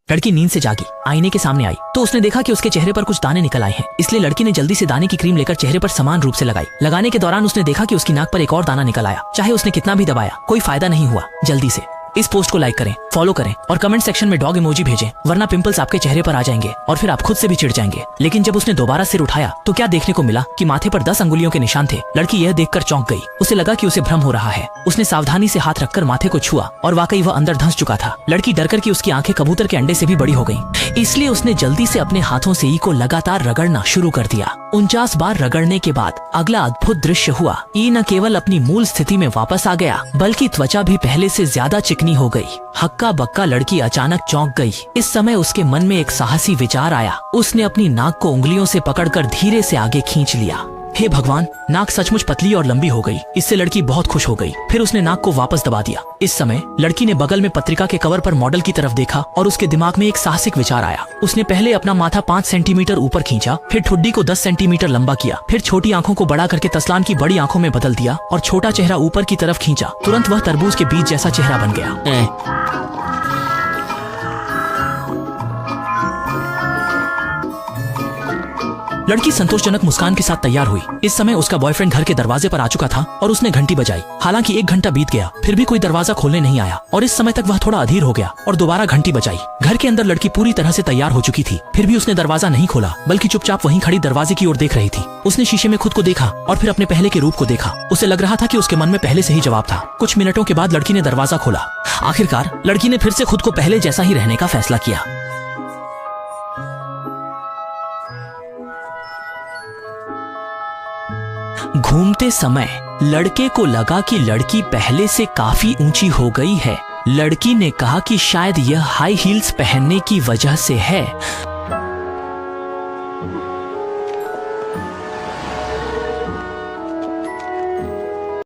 लड़की नींद से जागी, आईने के सामने आई तो उसने देखा कि उसके चेहरे पर कुछ दाने निकल आए हैं। इसलिए लड़की ने जल्दी से दाने की क्रीम लेकर चेहरे पर समान रूप से लगाई। लगाने के दौरान उसने देखा कि उसकी नाक पर एक और दाना निकल आया। चाहे उसने कितना भी दबाया, कोई फायदा नहीं हुआ। जल्दी से इस पोस्ट को लाइक करें, फॉलो करें और कमेंट सेक्शन में डॉग इमोजी भेजें, वरना पिंपल्स आपके चेहरे पर आ जाएंगे और फिर आप खुद से भी चिढ़ जाएंगे। लेकिन जब उसने दोबारा सिर उठाया तो क्या देखने को मिला कि माथे पर 10 अंगुलियों के निशान थे। लड़की यह देखकर चौंक गई। उसे लगा कि उसे भ्रम हो रहा है। उसने सावधानी से हाथ रखकर माथे को छुआ और वाकई वह अंदर धंस चुका था। लड़की डरकर कि उसकी आंखें कबूतर के अंडे से भी बड़ी हो गईं। इसलिए उसने जल्दी से अपने हाथों से ई को लगातार रगड़ना शुरू कर दिया। 49 बार रगड़ने के बाद अगला अद्भुत दृश्य हुआ। ई न केवल अपनी मूल स्थिति में वापस आ गया, बल्कि त्वचा भी पहले से ज्यादा चिकनी हो गई। हक्का बक्का लड़की अचानक चौंक गई। इस समय उसके मन में एक साहसी विचार आया। उसने अपनी नाक को उंगलियों से पकड़कर धीरे से आगे खींच लिया। हे भगवान, नाक सचमुच पतली और लंबी हो गई। इससे लड़की बहुत खुश हो गई। फिर उसने नाक को वापस दबा दिया। इस समय लड़की ने बगल में पत्रिका के कवर पर मॉडल की तरफ देखा और उसके दिमाग में एक साहसिक विचार आया। उसने पहले अपना माथा 5 सेंटीमीटर ऊपर खींचा, फिर ठुड्डी को 10 सेंटीमीटर लंबा किया, फिर छोटी आंखों को बड़ा करके तस्लान की बड़ी आंखों में बदल दिया और छोटा चेहरा ऊपर की तरफ खींचा। तुरंत वह तरबूज के बीज जैसा चेहरा बन गया। लड़की संतोषजनक मुस्कान के साथ तैयार हुई। इस समय उसका बॉयफ्रेंड घर के दरवाजे पर आ चुका था और उसने घंटी बजाई। हालांकि 1 घंटा बीत गया, फिर भी कोई दरवाजा खोलने नहीं आया और इस समय तक वह थोड़ा अधीर हो गया और दोबारा घंटी बजाई। घर के अंदर लड़की पूरी तरह से तैयार हो चुकी थी। फिर भी उसने दरवाजा नहीं खोला, बल्कि चुपचाप वहीं खड़ी दरवाजे की ओर देख रही थी। उसने शीशे में खुद को देखा और फिर अपने पहले के रूप को देखा। उसे लग रहा था कि उसके मन में पहले से ही जवाब था। कुछ मिनटों के बाद लड़की ने दरवाजा खोला। आखिरकार लड़की ने फिर से खुद को पहले जैसा ही रहने का फैसला किया। घूमते समय लड़के को लगा कि लड़की पहले से काफी ऊंची हो गई है। लड़की ने कहा कि शायद यह हाई हील्स पहनने की वजह से है।